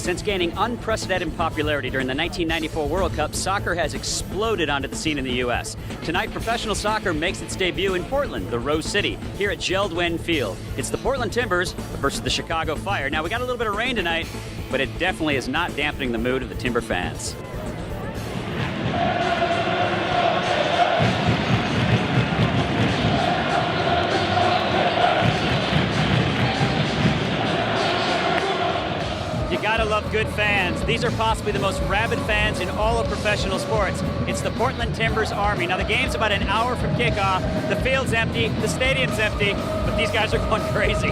Since gaining unprecedented popularity during the 1994 World Cup, soccer has exploded onto the scene in the U.S. Tonight, professional soccer makes its debut in Portland, the Rose City, here at Jeld-Wen Field. It's the Portland Timbers versus the Chicago Fire. Now, we got a little bit of rain tonight, but it definitely is not dampening the mood of the Timber fans. You gotta love good fans. These are possibly the most rabid fans in all of professional sports. It's the Portland Timbers Army. Now the game's about an hour from kickoff. The field's empty, the stadium's empty, but these guys are going crazy.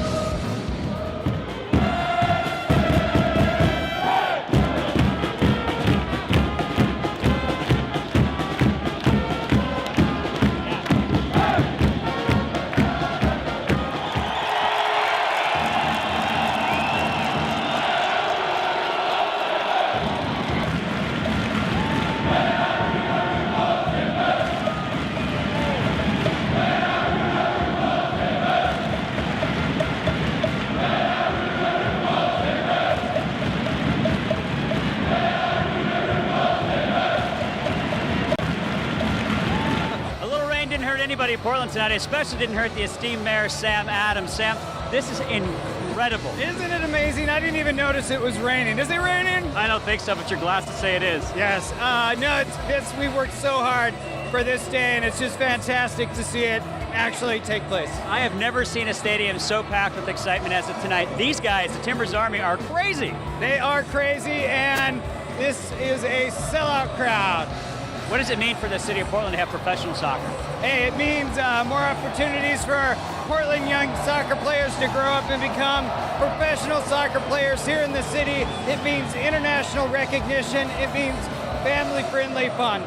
Anybody in Portland tonight, especially didn't hurt the esteemed mayor, Sam Adams. Sam, this is incredible. Isn't it amazing? I didn't even notice it was raining. Is it raining? I don't think so, but you're glad to say it is. Yes. No, we worked so hard for this day, and it's just fantastic to see it actually take place. I have never seen a stadium so packed with excitement as of tonight. These guys, the Timbers Army, are crazy. They are crazy, and this is a sellout crowd. What does it mean for the city of Portland to have professional soccer? Hey, it means more opportunities for Portland young soccer players to grow up and become professional soccer players here in the city. It means international recognition. It means family-friendly fun.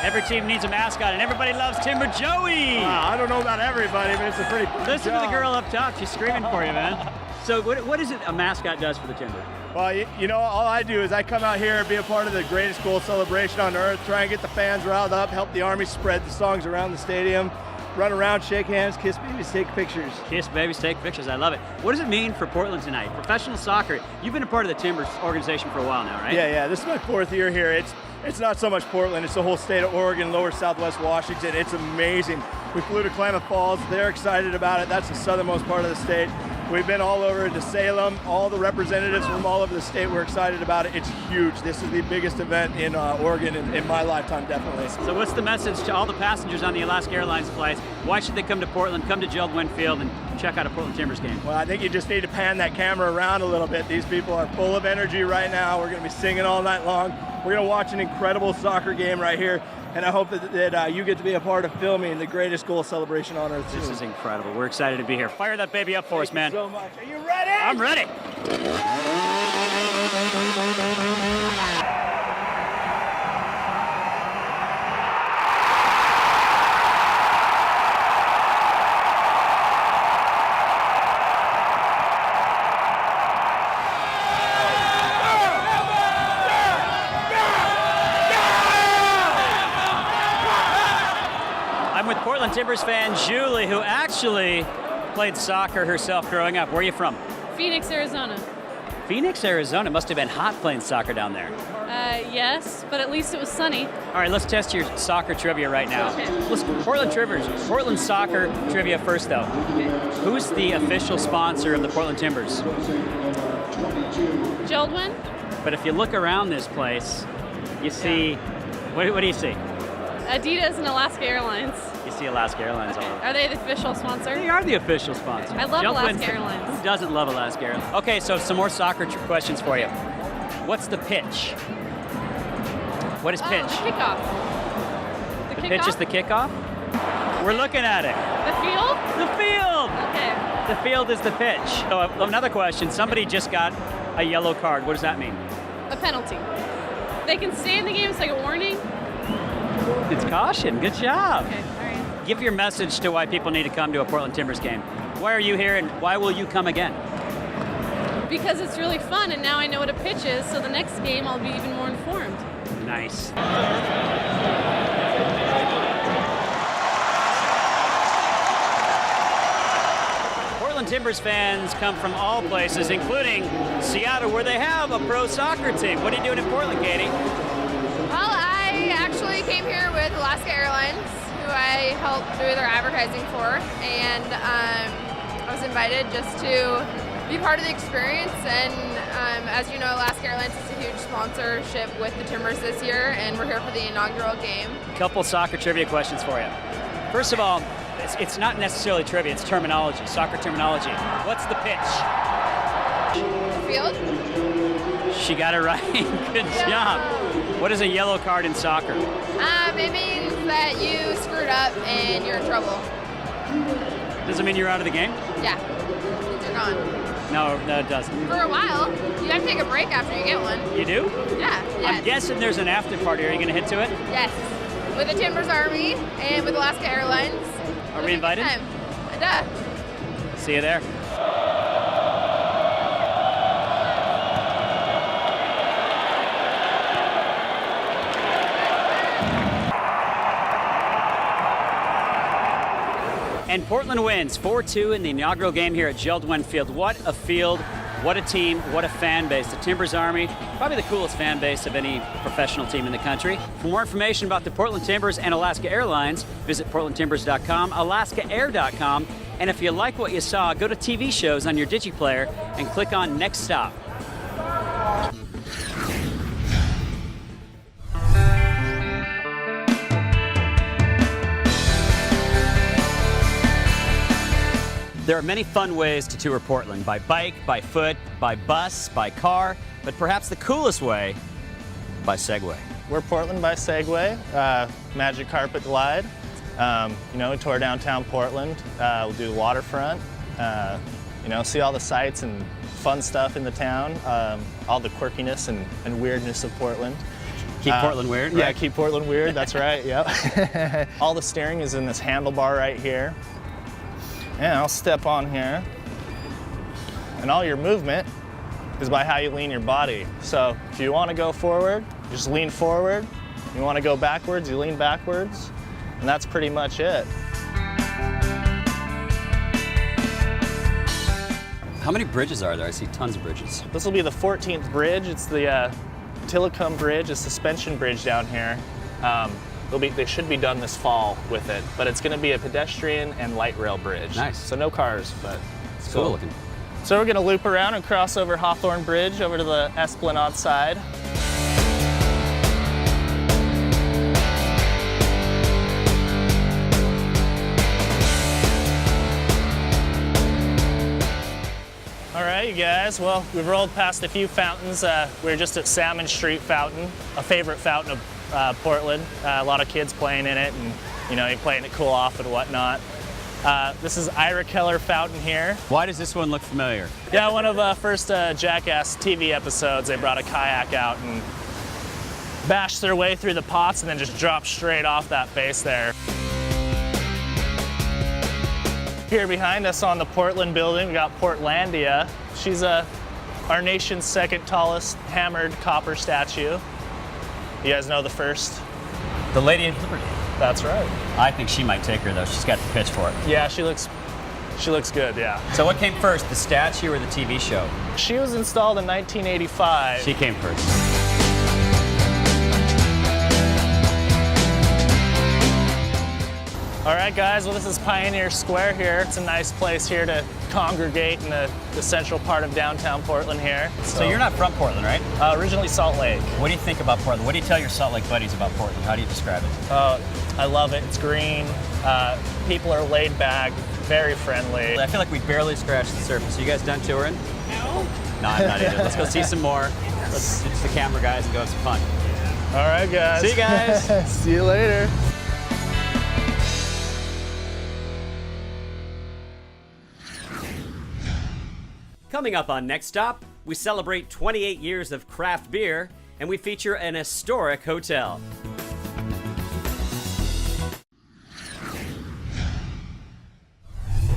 Every team needs a mascot, and everybody loves Timber Joey. I don't know about everybody, but it's a pretty fun Listen job. to the girl up top. She's screaming for you, man. So what is it a mascot does for the Timber? Well, you know, all I do is I come out here and be a part of the greatest goal celebration on earth, try and get the fans riled up, help the Army spread the songs around the stadium, run around, shake hands, kiss babies, take pictures. Kiss babies, take pictures. I love it. What does it mean for Portland tonight? Professional soccer. You've been a part of the Timbers organization for a while now, right? Yeah. This is my 4th year here. It's not so much Portland, it's the whole state of Oregon, lower southwest Washington. It's amazing. We flew to Klamath Falls. They're excited about it. That's the southernmost part of the state. We've been all over to Salem. All the representatives from all over the state were excited about it. It's huge. This is the biggest event in Oregon in my lifetime, definitely. So what's the message to all the passengers on the Alaska Airlines flights? Why should they come to Portland, come to Jeld-Wen Field, and check out a Portland Timbers game? Well, I think you just need to pan that camera around a little bit. These people are full of energy right now. We're going to be singing all night long. We're going to watch an incredible soccer game right here. And I hope that you get to be a part of filming the greatest goal celebration on earth. This is incredible. We're excited to be here. Fire that baby up for us, man. Thank you so much. Are you ready? I'm ready. I'm with Portland Timbers fan Julie, who actually played soccer herself growing up. Where are you from? Phoenix, Arizona. Phoenix, Arizona. Must have been hot playing soccer down there. Yes, but at least it was sunny. All right, let's test your soccer trivia right now. Listen, Portland soccer trivia first, though. Who's the official sponsor of the Portland Timbers? Jeld-Wen? But if you look around this place, you see, what do you see? Adidas and Alaska Airlines. You see Alaska Airlines all over. Are they the official sponsor? They are the official sponsor. I love Jeld-Wen- Alaska Airlines. Who doesn't love Alaska Airlines? Okay, so some more soccer questions for you. What's the pitch What is pitch? The kickoff. The The pitch is the kickoff? We're looking at it. The field? The field! Okay. The field is the pitch. So another question, somebody just got a yellow card. What does that mean? A penalty. They can stay in the game. It's like a warning. It's caution. Good job. Okay, all right. Give your message to why people need to come to a Portland Timbers game. Why are you here and why will you come again? Because it's really fun, and now I know what a pitch is, so the next game I'll be even more informed. Nice. Portland Timbers fans come from all places, including Seattle, where they have a pro soccer team. What are you doing in Portland, Katie? Well, I actually came here with Alaska Airlines, who I helped do their advertising for, and I was invited just to be part of the experience. And as you know, Alaska Airlines is a huge sponsorship with the Timbers this year, and we're here for the inaugural game. Couple soccer trivia questions for you. First of all, it's not necessarily trivia, it's terminology, soccer terminology. What's the pitch? Field? She got it right. Good job. What is a yellow card in soccer? It means that you screwed up and you're in trouble. Does it mean you're out of the game? Yeah, means you're gone. No, it doesn't. For a while, you have to take a break after you get one. You do? Yeah, yes. I'm guessing there's an after party. Are you going to hit to it? Yes, with the Timbers Army and with Alaska Airlines. Are we invited? Duh. See you there. And Portland wins 4-2 in the inaugural game here at Jeld-Wen Field. What a field, what a team, what a fan base. The Timbers Army, probably the coolest fan base of any professional team in the country. For more information about the Portland Timbers and Alaska Airlines, visit portlandtimbers.com, alaskaair.com, and if you like what you saw, go to TV shows on your DigiPlayer and click on Next Stop. There are many fun ways to tour Portland, by bike, by foot, by bus, by car, but perhaps the coolest way, by Segway. We're Portland by Segway, Magic Carpet Glide. We tour downtown Portland. We'll do the waterfront, see all the sights and fun stuff in the town, all the quirkiness and weirdness of Portland. Keep Portland weird, right? Yeah, keep Portland weird, that's right, yep. All the steering is in this handlebar right here. And I'll step on here. And all your movement is by how you lean your body. So if you want to go forward, you just lean forward. You want to go backwards, you lean backwards. And that's pretty much it. How many bridges are there? I see tons of bridges. This will be the 14th bridge. It's the Tillicum Bridge, a suspension bridge down here. They should be done this fall with it, but it's going to be a pedestrian and light rail bridge. Nice. So no cars, but It's cool looking. So we're going to loop around and cross over Hawthorne Bridge over to the Esplanade side. All right, you guys. Well, we've rolled past a few fountains. We're just at Salmon Street Fountain, a favorite fountain of Portland. A lot of kids playing in it, and you're playing to cool off and whatnot. This is Ira Keller Fountain here. Why does this one look familiar? Yeah, one of the first Jackass TV episodes, they brought a kayak out and bashed their way through the pots and then just dropped straight off that base there. Here behind us on the Portland building, we got Portlandia. She's our nation's second tallest hammered copper statue. You guys know the first? The Lady of Liberty. That's right. I think she might take her though. She's got the pitch for it. Yeah, she looks good, yeah. So what came first, the statue or the TV show? She was installed in 1985. She came first. All right, guys, well, this is Pioneer Square here. It's a nice place here to congregate in the central part of downtown Portland here. So you're not from Portland, right? Originally Salt Lake. What do you think about Portland? What do you tell your Salt Lake buddies about Portland? How do you describe it? I love it. It's green. People are laid back, very friendly. I feel like we barely scratched the surface. You guys done touring? No. No, I'm not either. Let's go see some more. Let's ditch the camera guys and go have some fun. All right, guys. See you guys. See you later. Coming up on Next Stop, we celebrate 28 years of craft beer, and we feature an historic hotel.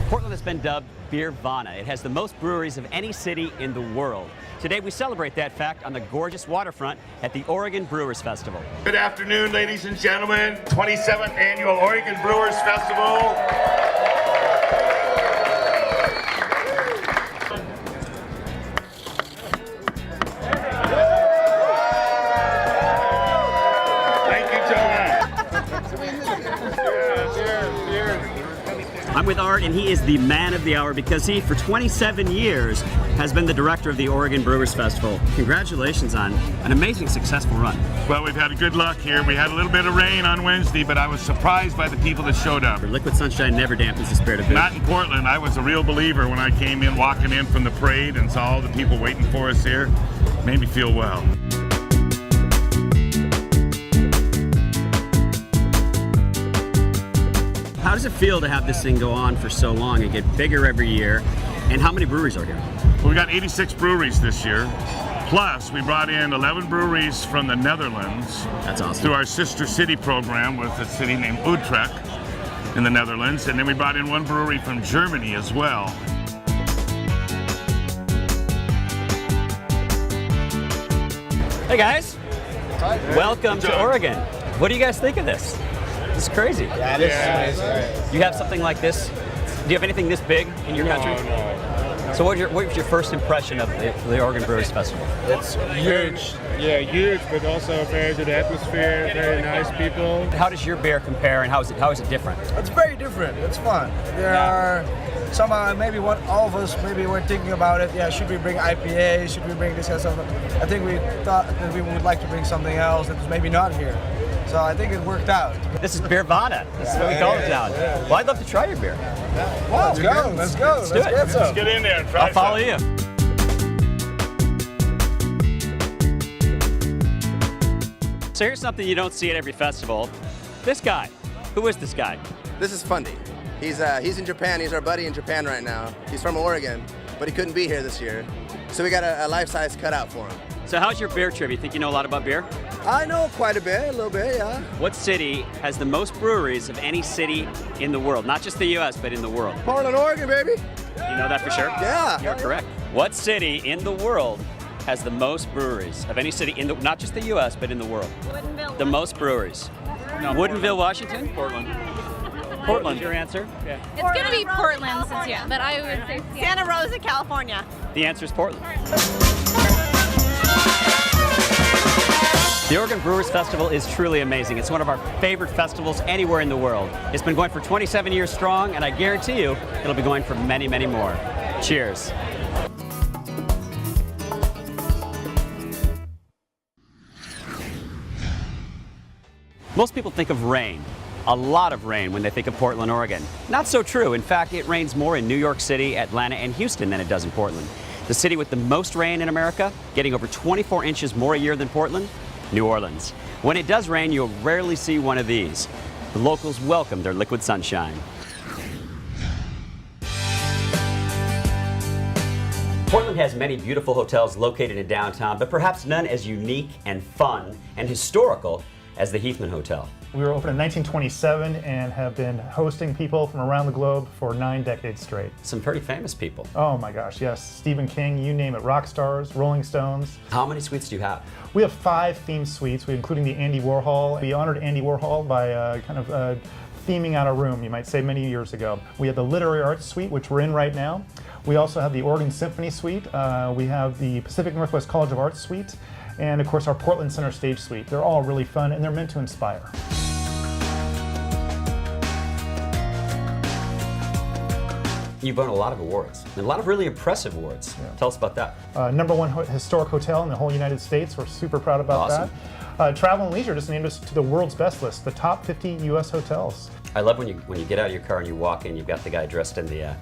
Portland has been dubbed Beervana. It has the most breweries of any city in the world. Today we celebrate that fact on the gorgeous waterfront at the Oregon Brewers Festival. Good afternoon, ladies and gentlemen. 27th Annual Oregon Brewers Festival. Thank you, John. I'm with Art, and he is the man of the hour because he, for 27 years, has been the director of the Oregon Brewers Festival. Congratulations on an amazing, successful run. Well, we've had good luck here. We had a little bit of rain on Wednesday, but I was surprised by the people that showed up. Liquid sunshine never dampens the spirit of beer. Not in Portland. I was a real believer when I came in, walking in from the parade and saw all the people waiting for us here. Made me feel well. How does it feel to have this thing go on for so long and get bigger every year? And how many breweries are here? Well, we got 86 breweries this year. Plus, we brought in 11 breweries from the Netherlands. That's awesome. Through our sister city program with a city named Utrecht in the Netherlands. And then we brought in one brewery from Germany as well. Hey guys, welcome to Oregon. What do you guys think of this? This is crazy. Yeah, this is amazing. You have something like this? Do you have anything this big in your country? No. So what was your first impression of the Oregon Brewers Festival? It's huge. Yeah, huge, but also very good atmosphere, very nice people. How does your beer compare, and how is it different? It's very different. It's fun. There are some, maybe all of us maybe were thinking about it. Yeah, should we bring IPA? Should we bring this kind of stuff? I think we thought that we would like to bring something else that's maybe not here. So I think it worked out. This is Beervana. This is what we call it now. Well, I'd love to try your beer. Well, let's go. Let's go. Let's do it. Let's get in there and try I'll follow you. So here's something you don't see at every festival. This guy. Who is this guy? This is Fundy. He's in Japan. He's our buddy in Japan right now. He's from Oregon, but he couldn't be here this year. So we got a life-size cutout for him. So how's your beer trivia? You think you know a lot about beer? I know quite a bit, a little bit, yeah. What city has the most breweries of any city in the world? Not just the U.S., but in the world. Portland, Oregon, baby. You know that for sure? Yeah. You're correct. What city in the world has the most breweries of any city in the, not just the U.S., but in the world? Woodinville. The most breweries. No, Woodinville, Washington? Portland. Portland. Your answer? Yeah. It's going to be Portland, since, yeah, but I would say Santa Rosa, California. The answer is Portland. The Oregon Brewers Festival is truly amazing. It's one of our favorite festivals anywhere in the world. It's been going for 27 years strong, and I guarantee you it'll be going for many, many more. Cheers. Most people think of rain, a lot of rain, when they think of Portland, Oregon. Not so true. In fact, it rains more in New York City, Atlanta, and Houston than it does in Portland. The city with the most rain in America, getting over 24 inches more a year than Portland, New Orleans. When it does rain, you'll rarely see one of these. The locals welcome their liquid sunshine. Portland has many beautiful hotels located in downtown, but perhaps none as unique and fun and historical as the Heathman Hotel. We were open in 1927 and have been hosting people from around the globe for 9 decades straight. Some pretty famous people. Oh my gosh, yes. Stephen King, you name it, rock stars, Rolling Stones. How many suites do you have? We have 5 themed suites, including the Andy Warhol. We honored Andy Warhol by theming out a room, you might say, many years ago. We have the Literary Arts Suite, which we're in right now. We also have the Oregon Symphony Suite. We have the Pacific Northwest College of Arts Suite. And of course our Portland Center Stage Suite. They're all really fun and they're meant to inspire. You've won a lot of awards, and a lot of really impressive awards. Yeah. Tell us about that. #1 historic hotel in the whole United States. We're super proud about awesome. that. Travel and Leisure just named us to the world's best list, the top 50 U.S. hotels. I love when you get out of your car and you walk in, you've got the guy dressed in the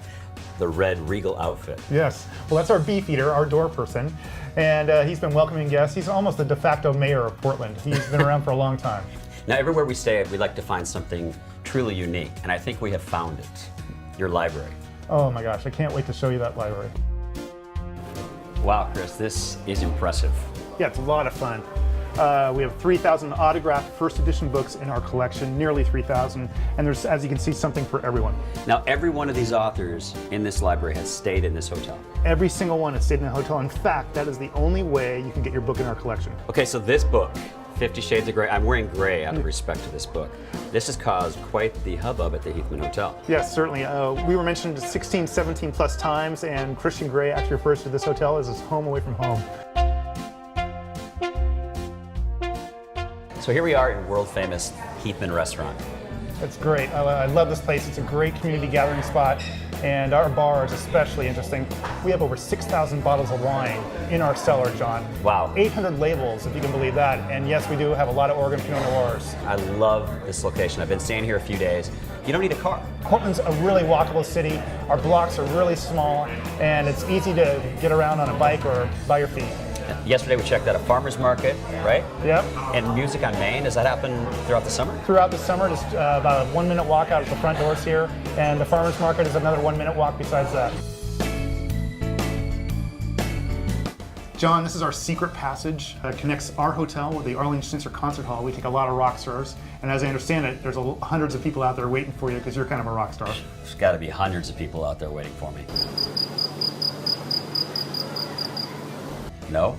the red Regal outfit. Yes. Well, that's our beefeater, our door person. And he's been welcoming guests. He's almost the de facto mayor of Portland. He's been around for a long time. Now, everywhere we stay, we like to find something truly unique, and I think we have found it. Your library. Oh my gosh, I can't wait to show you that library. Wow, Chris, this is impressive. Yeah, it's a lot of fun. We have 3,000 autographed first edition books in our collection, nearly 3,000, and there's, as you can see, something for everyone. Now, every one of these authors in this library has stayed in this hotel. Every single one has stayed in a hotel. In fact, that is the only way you can get your book in our collection. Okay, so this book, 50 Shades of Grey, I'm wearing gray out of respect to this book. This has caused quite the hubbub at the Heathman Hotel. Yes, certainly. We were mentioned 16, 17 plus times, and Christian Grey actually refers to this hotel as his home away from home. So here we are in world famous Heathman Restaurant. It's great. I love this place. It's a great community gathering spot, and our bar is especially interesting. We have over 6,000 bottles of wine in our cellar, John. Wow. 800 labels, if you can believe that. And yes, we do have a lot of Oregon Pinot Noirs. I love this location. I've been staying here a few days. You don't need a car. Portland's a really walkable city. Our blocks are really small, and it's easy to get around on a bike or by your feet. Yesterday we checked out a farmer's market, right? Yep. And Music on Main. Does that happen throughout the summer? Throughout the summer, just about a 1-minute walk out of the front doors here, and the farmer's market is another 1-minute walk besides that. John, this is our secret passage. Connects our hotel with the Arlene Schnitzer Concert Hall. We take a lot of rock stars, and as I understand it, there's hundreds of people out there waiting for you because you're kind of a rock star. There's got to be hundreds of people out there waiting for me. No?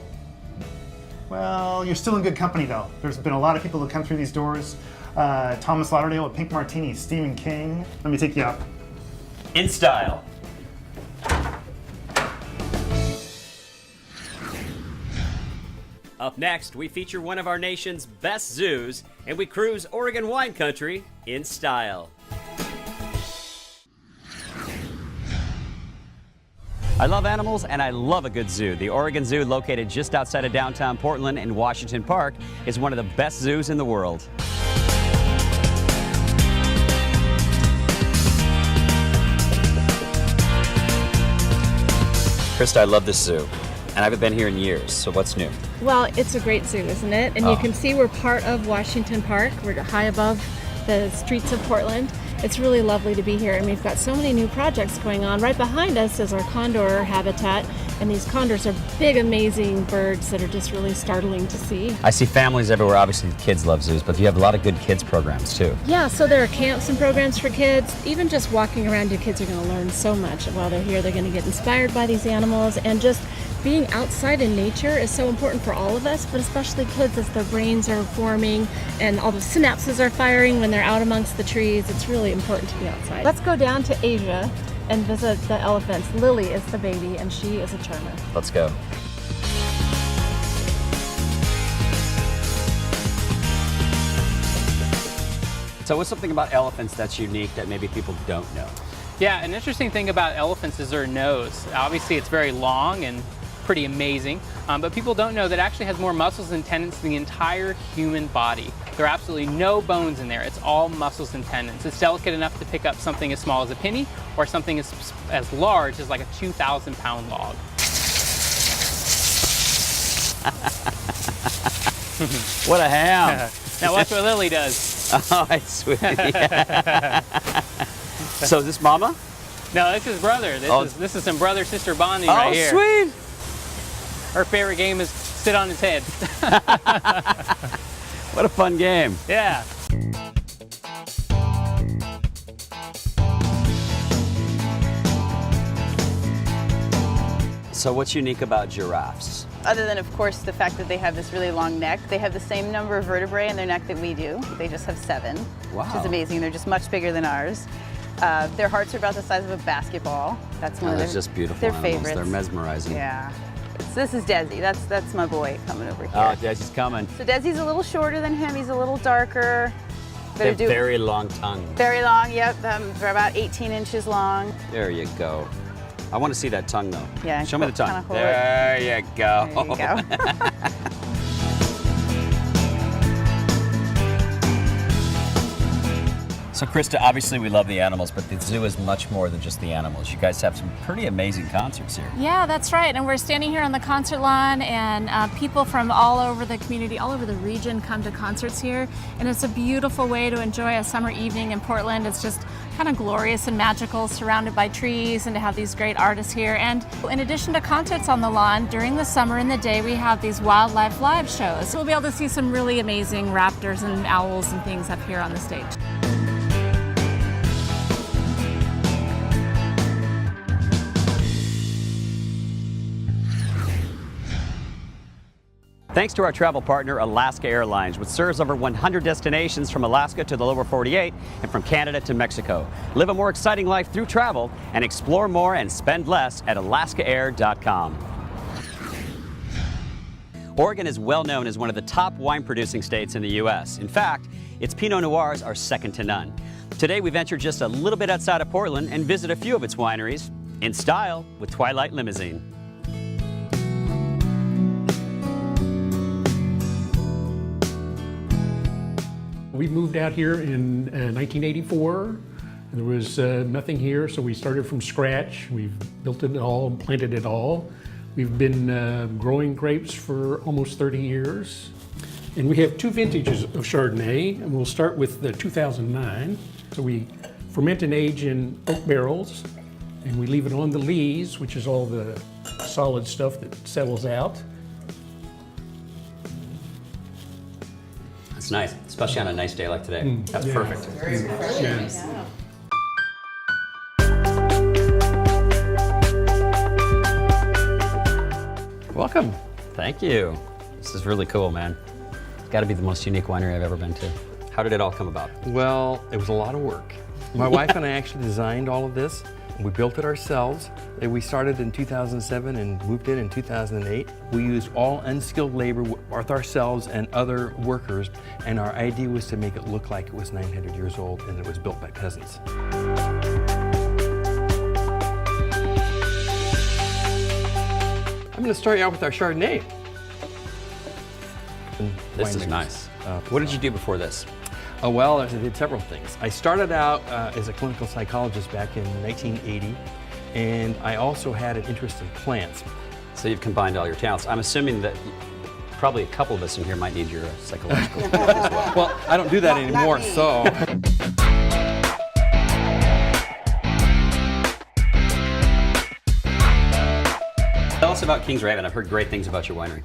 Well, you're still in good company, though. There's been a lot of people who come through these doors. Thomas Lauderdale at Pink Martini, Stephen King. Let me take you out. In style. Up next, we feature one of our nation's best zoos, and we cruise Oregon wine country in style. I love animals and I love a good zoo. The Oregon Zoo, located just outside of downtown Portland in Washington Park, is one of the best zoos in the world. Krista, I love this zoo, and I haven't been here in years, so what's new? Well, it's a great zoo, isn't it? And you can see we're part of Washington Park. We're high above the streets of Portland. It's really lovely to be here, and we've got so many new projects going on. Right behind us is our condor habitat, and these condors are big, amazing birds that are just really startling to see. I see families everywhere. Obviously, the kids love zoos, but you have a lot of good kids programs too. Yeah, so there are camps and programs for kids. Even just walking around, your kids are going to learn so much while they're here. They're going to get inspired by these animals, and just being outside in nature is so important for all of us, but especially kids as their brains are forming and all the synapses are firing when they're out amongst the trees. It's really important to be outside. Let's go down to Asia and visit the elephants. Lily is the baby, and she is a charmer. Let's go. So what's something about elephants that's unique that maybe people don't know? Yeah, an interesting thing about elephants is their nose. Obviously, it's very long and pretty amazing, but people don't know that it actually has more muscles and tendons than the entire human body. There are absolutely no bones in there. It's all muscles and tendons. It's delicate enough to pick up something as small as a penny or something as large as like a 2,000-pound log. What a ham! Now watch what Lily does. Oh, it's sweet. So is this Mama? No, this is brother. This is some brother-sister bonding right here. Oh, sweet! Her favorite game is sit on his head. What a fun game. Yeah. So what's unique about giraffes? Other than, of course, the fact that they have this really long neck, they have the same number of vertebrae in their neck that we do. They just have 7, which is amazing. They're just much bigger than ours. Their hearts are about the size of a basketball. That's one of their, just beautiful their animals. favorites. They're mesmerizing. Yeah. This is Desi. That's my boy coming over here. Oh, Desi's coming. So Desi's a little shorter than him. He's a little darker. They have very long tongues. Very long, yep. They're about 18 inches long. There you go. I want to see that tongue, though. Yeah. Show me the tongue. There you go. There you go. So Krista, obviously we love the animals, but the zoo is much more than just the animals. You guys have some pretty amazing concerts here. Yeah, that's right. And we're standing here on the concert lawn, and people from all over the community, all over the region come to concerts here. And it's a beautiful way to enjoy a summer evening in Portland. It's just kind of glorious and magical, surrounded by trees, and to have these great artists here. And in addition to concerts on the lawn, during the summer and the day, we have these wildlife live shows. So we'll be able to see some really amazing raptors and owls and things up here on the stage. Thanks to our travel partner, Alaska Airlines, which serves over 100 destinations from Alaska to the lower 48 and from Canada to Mexico. Live a more exciting life through travel and explore more and spend less at alaskaair.com. Oregon is well known as one of the top wine-producing states in the U.S. In fact, its Pinot Noirs are second to none. Today, we venture just a little bit outside of Portland and visit a few of its wineries in style with Twilight Limousine. We moved out here in 1984. There was nothing here, so we started from scratch. We've built it all, planted it all. We've been growing grapes for almost 30 years. And we have 2 vintages of Chardonnay, and we'll start with the 2009. So we ferment and age in oak barrels, and we leave it on the lees, which is all the solid stuff that settles out. It's nice, especially on a nice day like today. That's perfect. Very refreshing. Welcome. Thank you. This is really cool, man. It's got to be the most unique winery I've ever been to. How did it all come about? Well, it was a lot of work. My wife and I actually designed all of this. We built it ourselves. We started in 2007 and moved in 2008. We used all unskilled labor with ourselves and other workers, and our idea was to make it look like it was 900 years old and it was built by peasants. I'm going to start you out with our Chardonnay. This is nice. What did you do before this? Oh, well, I did several things. I started out as a clinical psychologist back in 1980, and I also had an interest in plants. So you've combined all your talents. I'm assuming that probably a couple of us in here might need your psychological support as well. Well, I don't do that anymore, so. Tell us about Kings Raven. I've heard great things about your winery.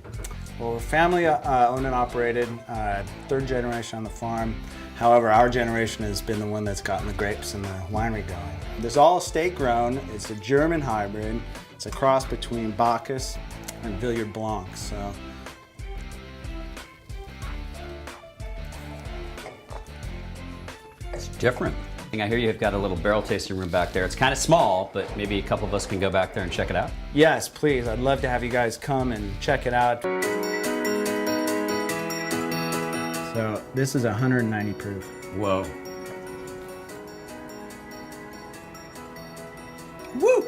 Well, we're family owned and operated, 3rd generation on the farm. However, our generation has been the one that's gotten the grapes and the winery going. This is all estate grown. It's a German hybrid. It's a cross between Bacchus and Villiers Blanc. So. It's different. I hear you've got a little barrel tasting room back there. It's kind of small, but maybe a couple of us can go back there and check it out. Yes, please. I'd love to have you guys come and check it out. So this is 190 proof. Whoa. Woo!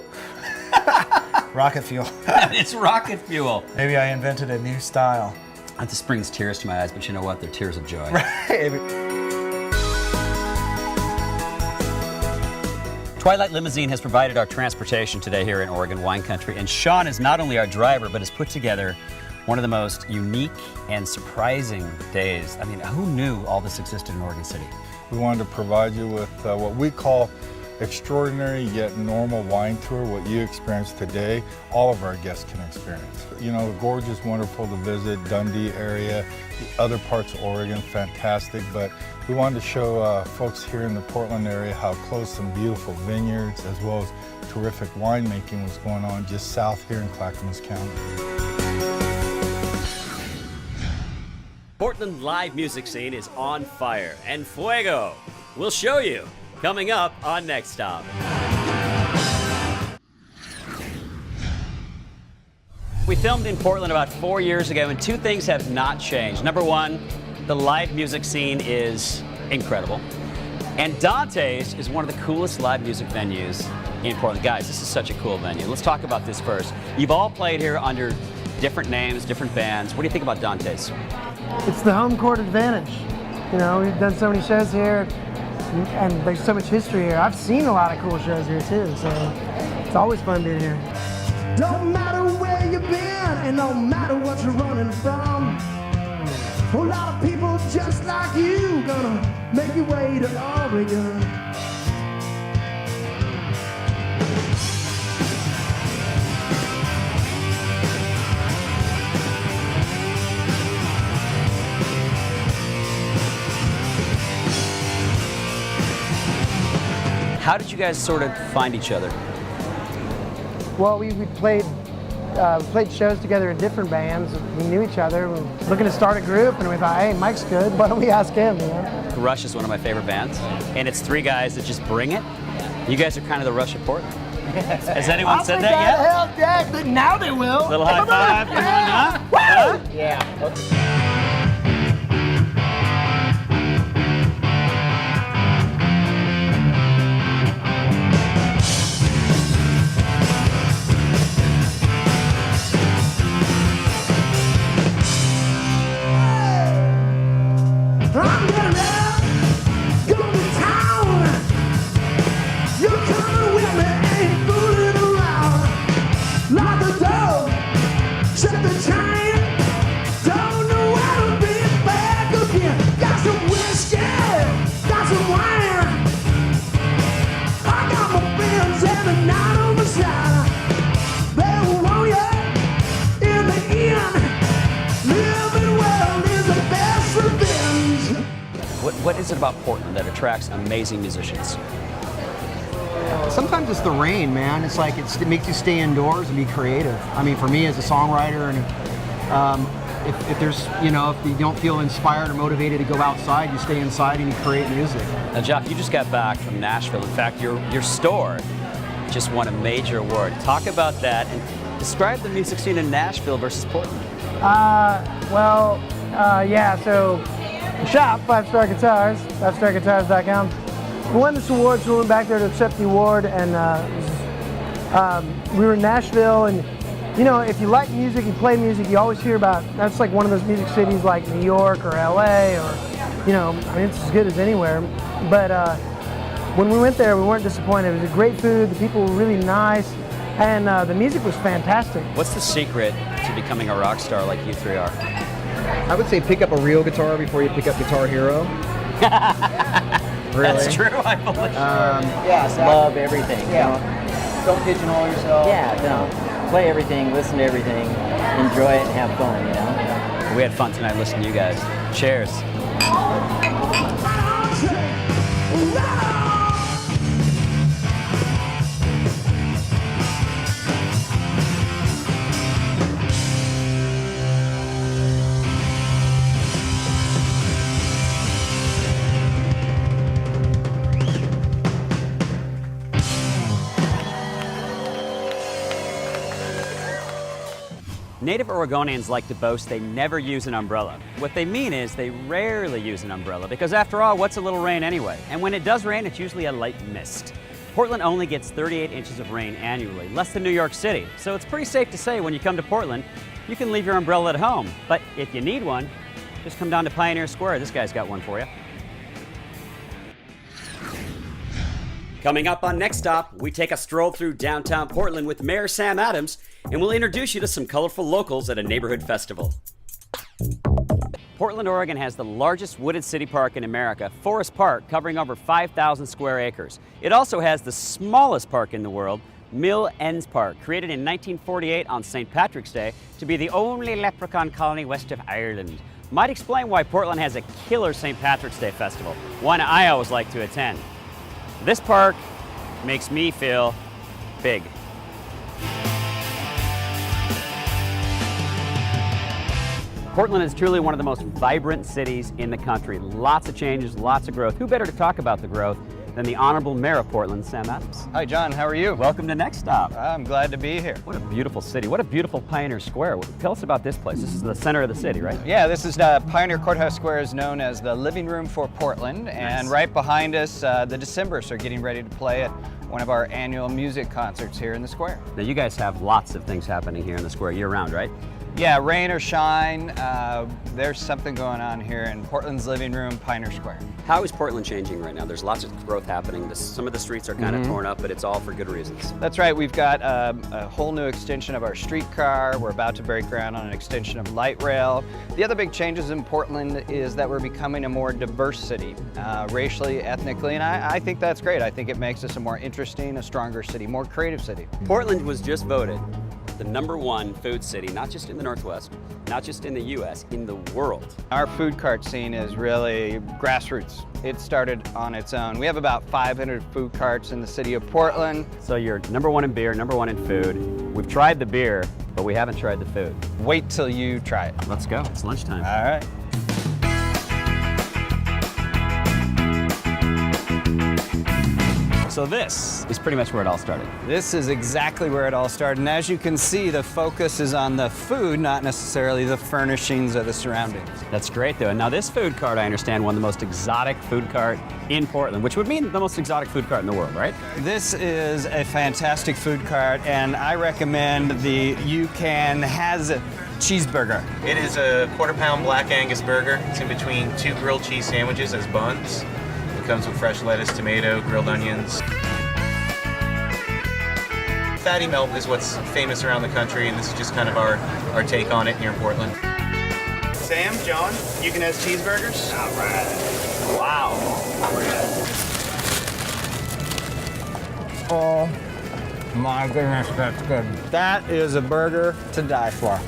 Rocket fuel. It's rocket fuel. Maybe I invented a new style. This brings tears to my eyes, but you know what? They're tears of joy. Right. Twilight Limousine has provided our transportation today here in Oregon wine country, and Sean is not only our driver, but has put together one of the most unique and surprising days. I mean, who knew all this existed in Oregon City? We wanted to provide you with what we call extraordinary yet normal wine tour. What you experience today, all of our guests can experience. You know, gorgeous, wonderful to visit, Dundee area, the other parts of Oregon, fantastic, but we wanted to show folks here in the Portland area how close some beautiful vineyards as well as terrific winemaking was going on just south here in Clackamas County. Portland live music scene is on fire, and fuego. We'll show you, coming up on Next Stop. We filmed in Portland about 4 years ago, and 2 things have not changed. Number 1, the live music scene is incredible. And Dante's is one of the coolest live music venues in Portland. Guys, this is such a cool venue. Let's talk about this first. You've all played here under different names, different bands. What do you think about Dante's? It's the home court advantage. You know, we've done so many shows here. and there's so much history here. I've seen a lot of cool shows here too, so it's always fun being here. Don't matter where you've been, and no matter what you're running from, a lot of people just like you gonna make your way to Oregon. How did you guys sort of find each other? Well, we played shows together in different bands. We knew each other. We were looking to start a group, and we thought, hey, Mike's good. Why don't we ask him? You know? Rush is one of my favorite bands, and it's three guys that just bring it. You guys are kind of the Rush of Portland. Has anyone said that yet? Hell, yeah, but now they will. Little high five. Come on, huh? Huh? Yeah. I'm getting out, going to town. You're coming with me, ain't fooling around. Lock the door, set the chain. Don't know where to be back again. Got some whiskey, got some wine. I got my friends and a night on my side. They will want you in the end. Living well is the best revenge. What is it about Portland that attracts amazing musicians? Sometimes it's the rain, man. It's like it makes you stay indoors and be creative. I mean, for me as a songwriter, and if there's, you know, if you don't feel inspired or motivated to go outside, you stay inside and you create music. Now, Jock, you just got back from Nashville. In fact, your store just won a major award. Talk about that and describe the music scene in Nashville versus Portland. Yeah, so shop, 5-Star Guitars, 5starguitars.com. We won this award, so we went back there to accept the award, and we were in Nashville, and you know, if you like music, you play music, you always hear about, that's like one of those music cities like New York or LA, or, you know, I mean, it's as good as anywhere. But when we went there, we weren't disappointed. It was a great food, the people were really nice, and the music was fantastic. What's the secret to becoming a rock star like you three are? I would say pick up a real guitar before you pick up Guitar Hero. Really? That's true, I believe. Just love everything. Yeah. You know? Don't pigeonhole yourself. Yeah, no. Play everything, listen to everything, enjoy it, and have fun, you know? We had fun tonight listening to you guys. Cheers. Native Oregonians like to boast they never use an umbrella. What they mean is they rarely use an umbrella because after all, what's a little rain anyway? And when it does rain, it's usually a light mist. Portland only gets 38 inches of rain annually, less than New York City. So it's pretty safe to say when you come to Portland, you can leave your umbrella at home. But if you need one, just come down to Pioneer Square. This guy's got one for you. Coming up on Next Stop, we take a stroll through downtown Portland with Mayor Sam Adams, and we'll introduce you to some colorful locals at a neighborhood festival. Portland, Oregon has the largest wooded city park in America, Forest Park, covering over 5,000 square acres. It also has the smallest park in the world, Mill Ends Park, created in 1948 on St. Patrick's Day to be the only leprechaun colony west of Ireland. Might explain why Portland has a killer St. Patrick's Day festival, one I always like to attend. This park makes me feel big. Portland is truly one of the most vibrant cities in the country. Lots of changes, lots of growth. Who better to talk about the growth than the Honorable Mayor of Portland, Sam Adams? Hi, John. How are you? Welcome to Next Stop. I'm glad to be here. What a beautiful city. What a beautiful Pioneer Square. Tell us about this place. This is the center of the city, right? Yeah, this is Pioneer Courthouse Square is known as the living room for Portland. And right behind us, the Decemberists are getting ready to play at one of our annual music concerts here in the square. Now, you guys have lots of things happening here in the square year-round, right? Yeah, rain or shine, there's something going on here in Portland's living room, Pioneer Square. How is Portland changing right now? There's lots of growth happening. Some of the streets are kind of torn up, but it's all for good reasons. That's right, we've got a whole new extension of our streetcar. We're about to break ground on an extension of light rail. The other big changes in Portland is that we're becoming a more diverse city, racially, ethnically, and I think that's great. I think it makes us a more interesting, a stronger city, more creative city. Portland was just voted the #1 food city, not just in the Northwest, not just in the U.S., in the world. Our food cart scene is really grassroots. It started on its own. We have about 500 food carts in the city of Portland. So you're #1 in beer, #1 in food. We've tried the beer, but we haven't tried the food. Wait till you try it. Let's go. It's lunchtime. All right. So this is pretty much where it all started. This is exactly where it all started. And as you can see, the focus is on the food, not necessarily the furnishings or the surroundings. That's great, though. And now this food cart, I understand, won the most exotic food cart in Portland, which would mean the most exotic food cart in the world, right? This is a fantastic food cart, and I recommend the UCAN Has It cheeseburger. It is a quarter-pound Black Angus burger. It's in between 2 grilled cheese sandwiches as buns. It comes with fresh lettuce, tomato, grilled onions. Fatty melt is what's famous around the country, and this is just kind of our take on it here in Portland. Sam, John, you can have cheeseburgers. All right. Wow. Oh my goodness, that's good. That is a burger to die for.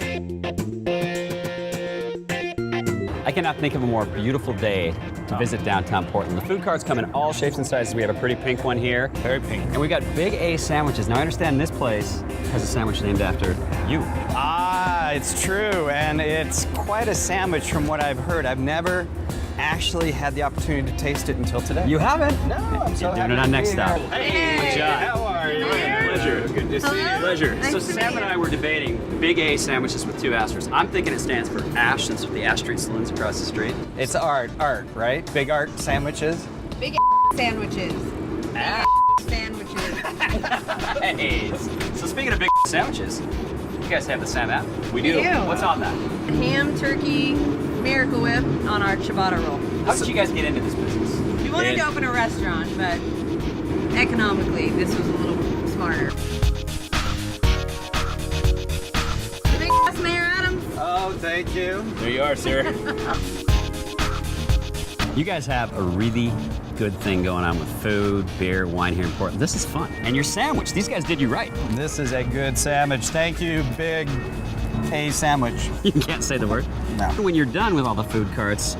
I cannot think of a more beautiful day to visit downtown Portland. The food carts come in all shapes and sizes. We have a pretty pink one here. Very pink. And we got Big A sandwiches. Now I understand this place has a sandwich named after you. Ah, it's true, and it's quite a sandwich from what I've heard. I've never actually had the opportunity to taste it until today. You haven't? No, I'm so You're happy doing it on to next be stop. here. Hey, good job. How are you? Pleasure. Good to see you. Pleasure. Nice So to Sam meet and I were debating Big A sandwiches with 2 asterisks. I'm thinking it stands for Ash, since the Ash Street Saloon's across the street. It's art, right? Big art sandwiches. Big sandwiches. Ash Sandwiches. Hey. So speaking of big sandwiches, you guys have the Sam app? We do. What's on that? Ham, turkey, Miracle Whip on our ciabatta roll. How did you guys get into this business? We wanted to open a restaurant, but economically, this was a little smarter. Big ass Mayor Adams. Oh, thank you. There you are, sir. You guys have a really good thing going on with food, beer, wine here in Portland. This is fun. And your sandwich, these guys did you right. This is a good sandwich. Thank you, Big A sandwich. You can't say the word? No. When you're done with all the food carts,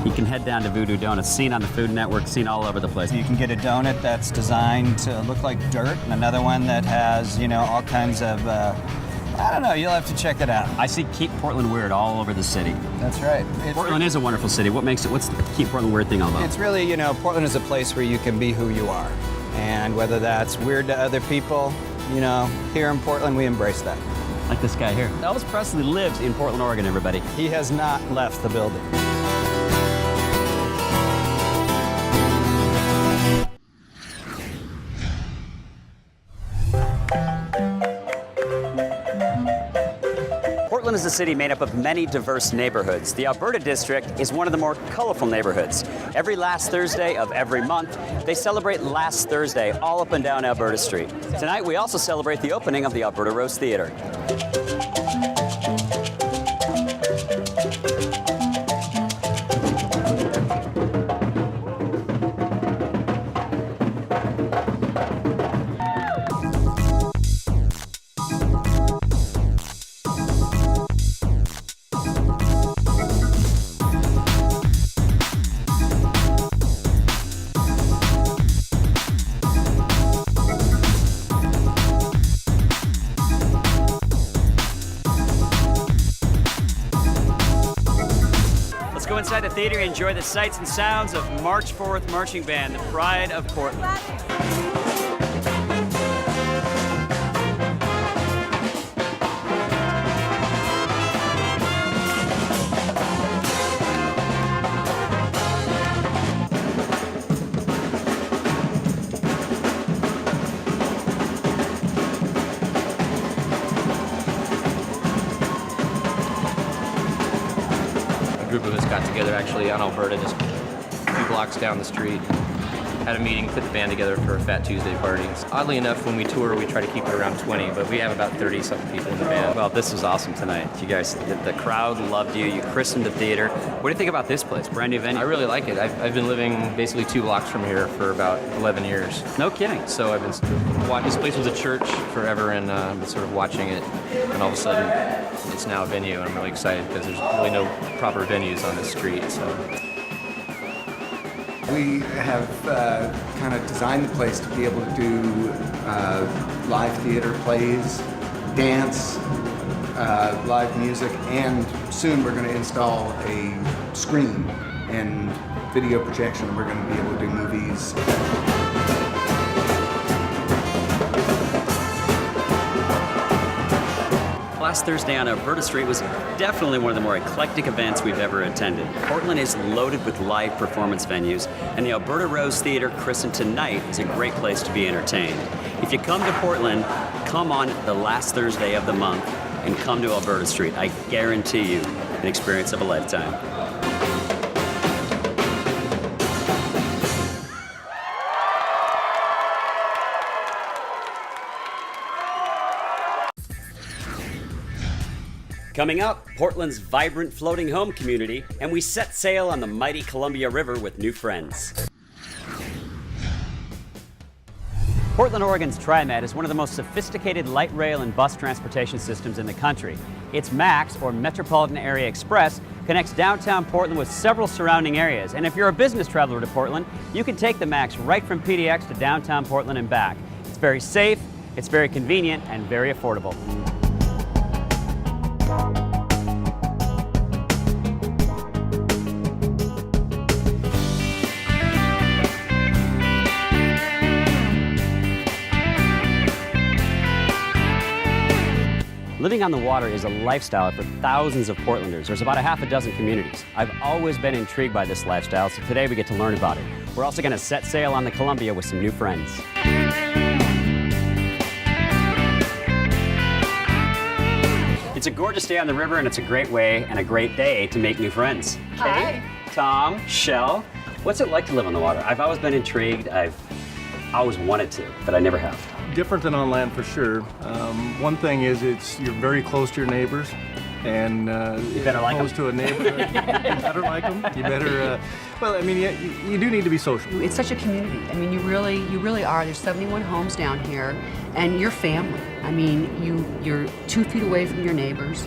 you can head down to Voodoo Donuts, seen on the Food Network, seen all over the place. You can get a donut that's designed to look like dirt, and another one that has, all kinds of, I don't know, you'll have to check it out. I see Keep Portland Weird all over the city. That's right. Portland is a wonderful city. What's the Keep Portland Weird thing all about? It's really, Portland is a place where you can be who you are. And whether that's weird to other people, here in Portland, we embrace that. Like this guy here. Elvis Presley lives in Portland, Oregon, everybody. He has not left the building. Portland is a city made up of many diverse neighborhoods. The Alberta District is one of the more colorful neighborhoods. Every last Thursday of every month, they celebrate Last Thursday all up and down Alberta Street. Tonight, we also celebrate the opening of the Alberta Rose Theatre. Let's go inside the theater and enjoy the sights and sounds of March 4th Marching Band, the pride of Portland. group of us got together actually on Alberta, just a few blocks down the street. Had a meeting, put the band together for a Fat Tuesday party. Oddly enough, when we tour, we try to keep it around 20, but we have about 30-something people in the band. Well, this was awesome tonight. You guys, the crowd loved you. You christened the theater. What do you think about this place? Brand new venue. I really like it. I've been living basically 2 blocks from here for about 11 years. No kidding. So I've been watching. This place was a church forever, and I've been sort of watching it. And all of a sudden, it's now a venue, and I'm really excited because there's really no proper venues on this street. So. We have kind of designed the place to be able to do live theater, plays, dance, live music, and soon we're going to install a screen and video projection. We're going to be able to do movies. Last Thursday on Alberta Street was definitely one of the more eclectic events we've ever attended. Portland is loaded with live performance venues, and the Alberta Rose Theatre, christened tonight, is a great place to be entertained. If you come to Portland, come on the last Thursday of the month and come to Alberta Street. I guarantee you an experience of a lifetime. Coming up, Portland's vibrant floating home community, and we set sail on the mighty Columbia River with new friends. Portland, Oregon's TriMet is one of the most sophisticated light rail and bus transportation systems in the country. Its MAX, or Metropolitan Area Express, connects downtown Portland with several surrounding areas. And if you're a business traveler to Portland, you can take the MAX right from PDX to downtown Portland and back. It's very safe, it's very convenient, and very affordable. Living on the water is a lifestyle for thousands of Portlanders. There's about a half a dozen communities. I've always been intrigued by this lifestyle, so today we get to learn about it. We're also going to set sail on the Columbia with some new friends. It's a gorgeous day on the river, and it's a great way and a great day to make new friends. Hi. Kate, Tom, Shell, what's it like to live on the water? I've always been intrigued. I've always wanted to, but I never have. Different than on land for sure. One thing is you're very close to your neighbors, and you better like them. To a neighbor, you better like them. You better. Well, I mean, you do need to be social. It's such a community. I mean, you really are. There's 71 homes down here, and you're family. I mean, you're 2 feet away from your neighbors.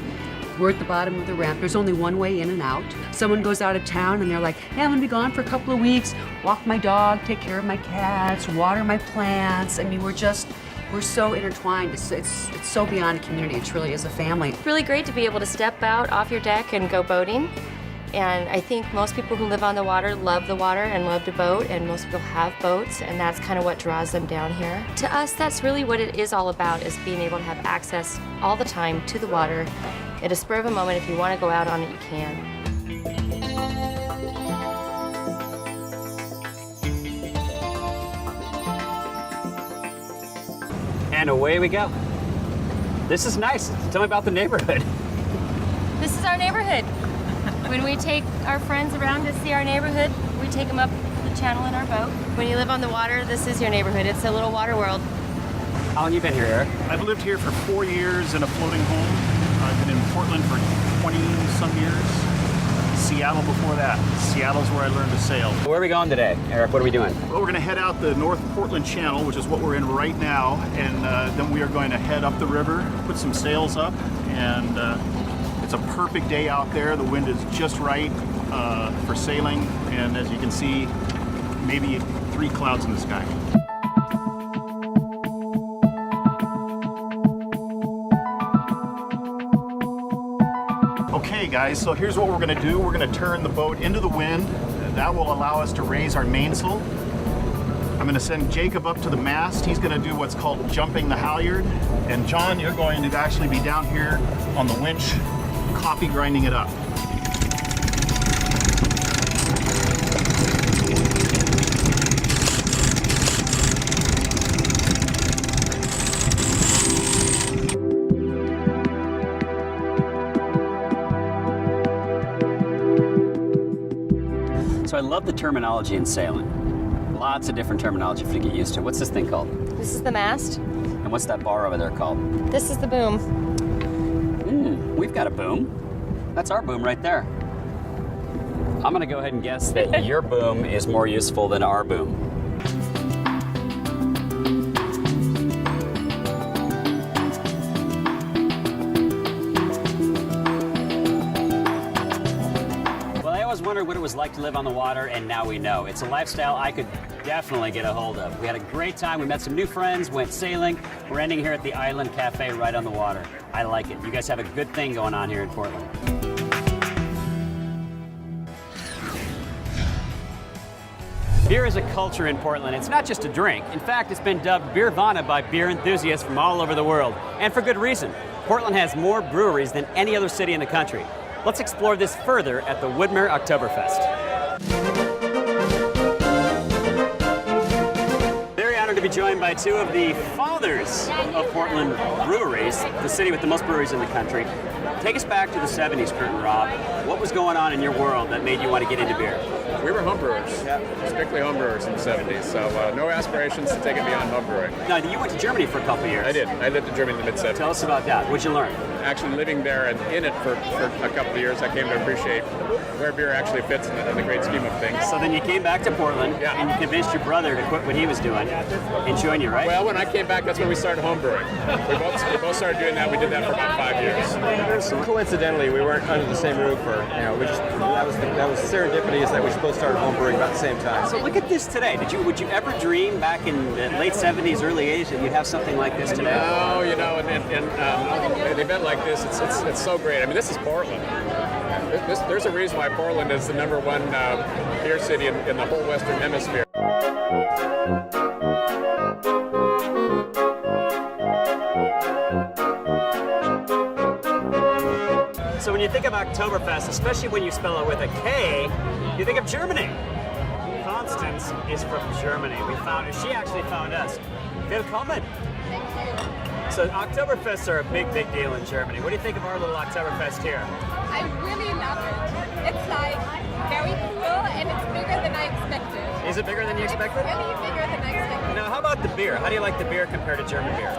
We're at the bottom of the ramp. There's only one way in and out. Someone goes out of town and they're like, hey, I'm gonna be gone for a couple of weeks, walk my dog, take care of my cats, water my plants. I mean, we're so intertwined. It's so beyond a community. It truly is a family. It's really great to be able to step out off your deck and go boating. And I think most people who live on the water love the water and love to boat, and most people have boats, and that's kind of what draws them down here. To us, that's really what it is all about, is being able to have access all the time to the water. At a spur of a moment, if you want to go out on it, you can. And away we go. This is nice. Tell me about the neighborhood. This is our neighborhood. When we take our friends around to see our neighborhood, we take them up the channel in our boat. When you live on the water, this is your neighborhood. It's a little water world. How long have you been here, Eric? I've lived here for 4 years in a floating home. I've been in Portland for 20-some years. Seattle before that. Seattle's where I learned to sail. Where are we going today, Eric? What are we doing? Well, we're going to head out the North Portland Channel, which is what we're in right now, and then we are going to head up the river, put some sails up, and it's a perfect day out there. The wind is just right for sailing, and as you can see, maybe 3 clouds in the sky. Okay guys, so here's what we're going to do. We're going to turn the boat into the wind. That will allow us to raise our mainsail. I'm going to send Jacob up to the mast. He's going to do what's called jumping the halyard. And John, you're going to actually be down here on the winch, coffee grinding it up. So I love the terminology in sailing. Lots of different terminology for you to get used to. What's this thing called? This is the mast. And what's that bar over there called? This is the boom. We've got a boom. That's our boom right there. I'm gonna go ahead and guess that your boom is more useful than our boom. Well, I always wondered what it was like to live on the water, and now we know. It's a lifestyle I could definitely get a hold of. We had a great time. We met some new friends, went sailing. We're ending here at the Island Cafe right on the water. I like it. You guys have a good thing going on here in Portland. Beer is a culture in Portland. It's not just a drink. In fact, it's been dubbed Beervana by beer enthusiasts from all over the world. And for good reason. Portland has more breweries than any other city in the country. Let's explore this further at the Woodmere Oktoberfest. Very honored to be joined by two of the fathers of Portland breweries, the city with the most breweries in the country. Take us back to the 70s, Kurt and Rob. What was going on in your world that made you want to get into beer? We were homebrewers, strictly homebrewers in the 70s, so no aspirations to take it beyond homebrewing. Now, you went to Germany for a couple of years. I did. I lived in Germany in the mid-70s. Tell us about that. What'd you learn? Actually living there and in it for a couple of years, I came to appreciate where beer actually fits in the great scheme of things. So then you came back to Portland, and you convinced your brother to quit what he was doing and join you, right? Well, when I came back, that's when we started homebrewing. We both started doing that. We did that for about 5 years. Coincidentally, we weren't under the same roof, or that was serendipity is that we both started homebrewing about the same time. So look at this today. Would you ever dream back in the late 70s, early 80s that you'd have something like this today? No, an event like this, it's so great. I mean, this is Portland. There's a reason why Portland is the #1 beer city in the whole Western Hemisphere. So when you think of Oktoberfest, especially when you spell it with a K, you think of Germany. Constance is from Germany. We found her. She actually found us. Willkommen. So Oktoberfests are a big, big deal in Germany. What do you think of our little Oktoberfest here? I really love it. It's like very cool and it's bigger than I expected. Is it bigger than you expected? It's really bigger than I expected. Now, how about the beer? How do you like the beer compared to German beer?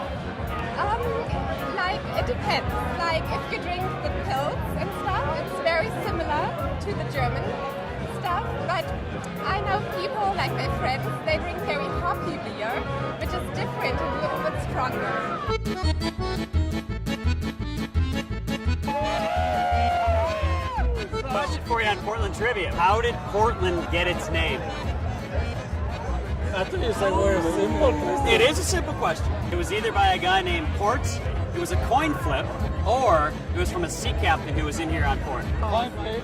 Like, it depends. Like, if you drink the pills and stuff, it's very similar to the German stuff. But I know people, like my friends, they drink very hoppy beer, which is different and a little bit stronger. Question for you on Portland trivia. How did Portland get its name? I think it's a very simple question. It is a simple question. It was either by a guy named Port, it was a coin flip, or it was from a sea captain who was in here on port. Coin flip.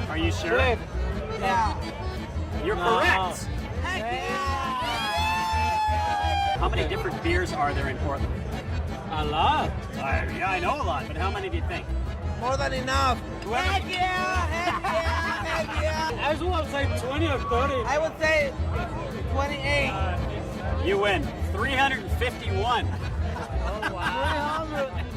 Are you sure? Flip. Yeah. You're correct. How many different beers are there in Portland? A lot. Yeah, I know a lot, but how many do you think? More than enough. Heck yeah! Heck yeah! Heck yeah! I would say 20 or 30. I would say 28. You win. 351. Oh, wow. 300.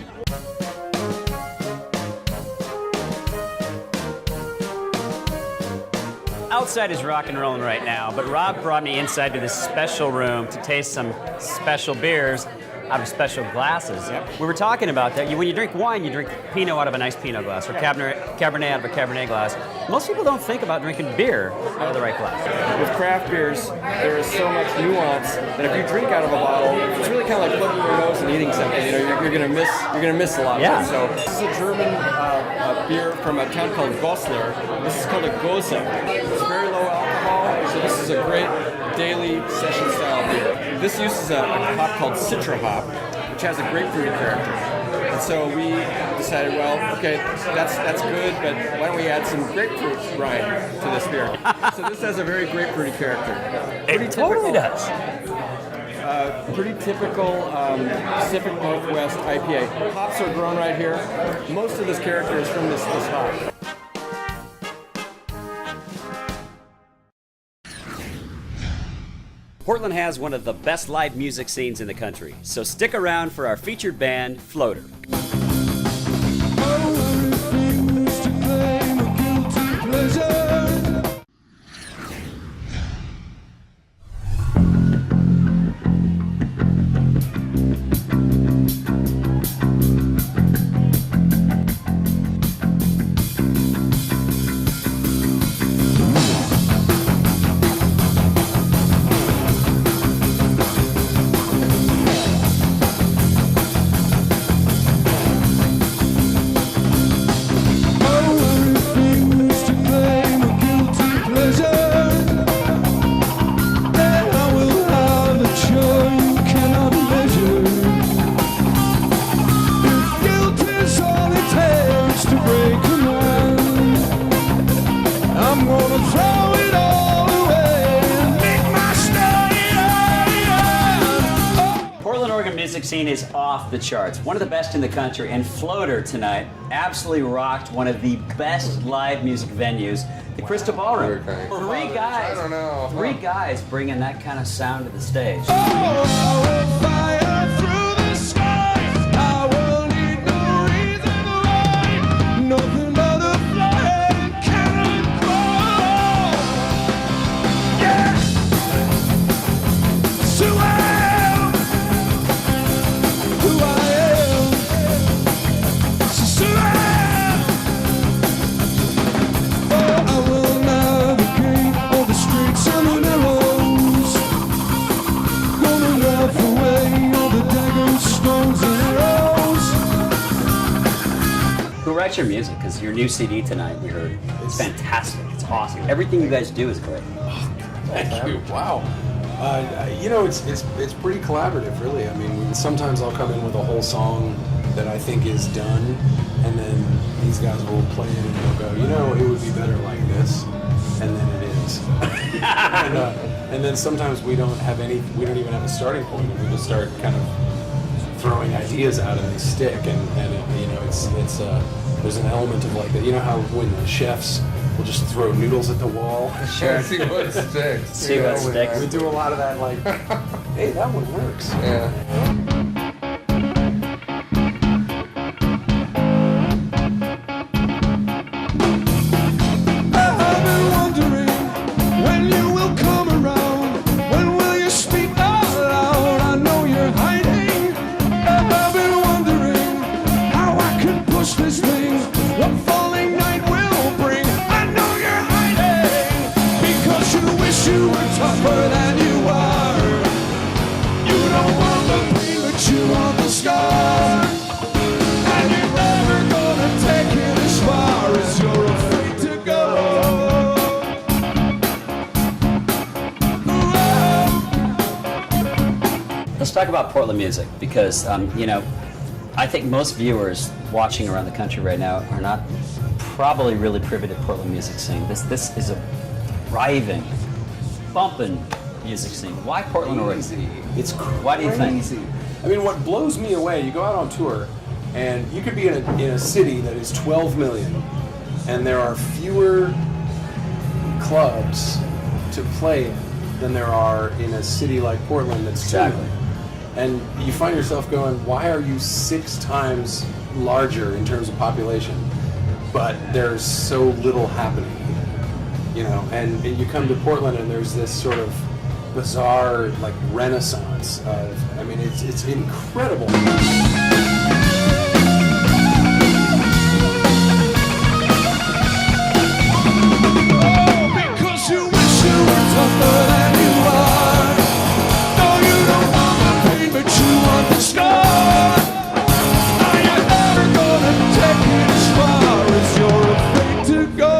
Outside is rock and rolling right now, but Rob brought me inside to this special room to taste some special beers out of special glasses. Yep. We were talking about that. When you drink wine, you drink Pinot out of a nice Pinot glass, or Cabernet out of a Cabernet glass. Most people don't think about drinking beer out of the right glass. With craft beers, there is so much nuance that if you drink out of a bottle, it's really kind of like plugging your nose and eating something. You know, you're gonna miss a lot. Yeah. Of it. So this is a German beer from a town called Goslar. This is called a Gose. It's very low alcohol, so this is a great daily session style beer. This uses a hop called Citra hop, which has a grapefruity character. And so we decided, well, okay, that's good, but why don't we add some grapefruit rind to this beer? So this has a very grapefruity character. It totally does. Pretty typical Pacific Northwest IPA. Hops are grown right here. Most of this character is from this hop. Portland has one of the best live music scenes in the country, so stick around for our featured band, Floater. I'm gonna throw it all away and make my stand. Portland, Oregon music scene is off the charts. One of the best in the country, and Floater tonight absolutely rocked one of the best live music venues, the Crystal Ballroom. Three guys, three guys bringing that kind of sound to the stage. Fire through the sky. I will need no reason why. Nothing but a flying cannonball. Yeah. So I am who I am. So I am. Oh, I will navigate all the streets and the narrows. Gonna laugh away all the daggers, stones, and arrows. Who writes your music? Because your new CD tonight, we heard, it's fantastic. It's awesome. Everything you guys do is great. Thank you. Wow. You know, it's pretty collaborative, really. I mean, sometimes I'll come in with a whole song that I think is done, and then these guys will play it and they'll go, you know, it would be better like this, and then it is. And then sometimes we don't even have a starting point, and we just start kind of throwing ideas out and they stick, and you know, it's there's an element of like that. You know how when the chefs will just throw noodles at the wall? Sure. See what sticks. See what sticks. We do a lot of that, like, hey, that one works. Yeah. I've been wondering when you will come around. When will you speak out loud? I know you're hiding. I've been wondering how I can push this thing. What falling night will bring. I know you're hiding because you wish you were tougher than you are. You don't want the pain, but you want the scar. And you're never gonna take it as far as you're afraid to go. Let's talk about Portland music because, you know, I think most viewers watching around the country right now are not probably really privy to Portland music scene. This is a thriving, bumping music scene. Why Portland, Oregon? It's why do you think? I mean, what blows me away, you go out on tour, and you could be in a city that is 12 million, and there are fewer clubs to play in than there are in a city like Portland that's 2 million. And you find yourself going, why are you 6 times larger in terms of population, but there's so little happening here, you know? And you come to Portland and there's this sort of bizarre, like, renaissance of, I mean, it's incredible. Because you wish you were tougher than you are. No, you don't want the pain, but you want the scar. Now you're never gonna take it as far as you're afraid to go.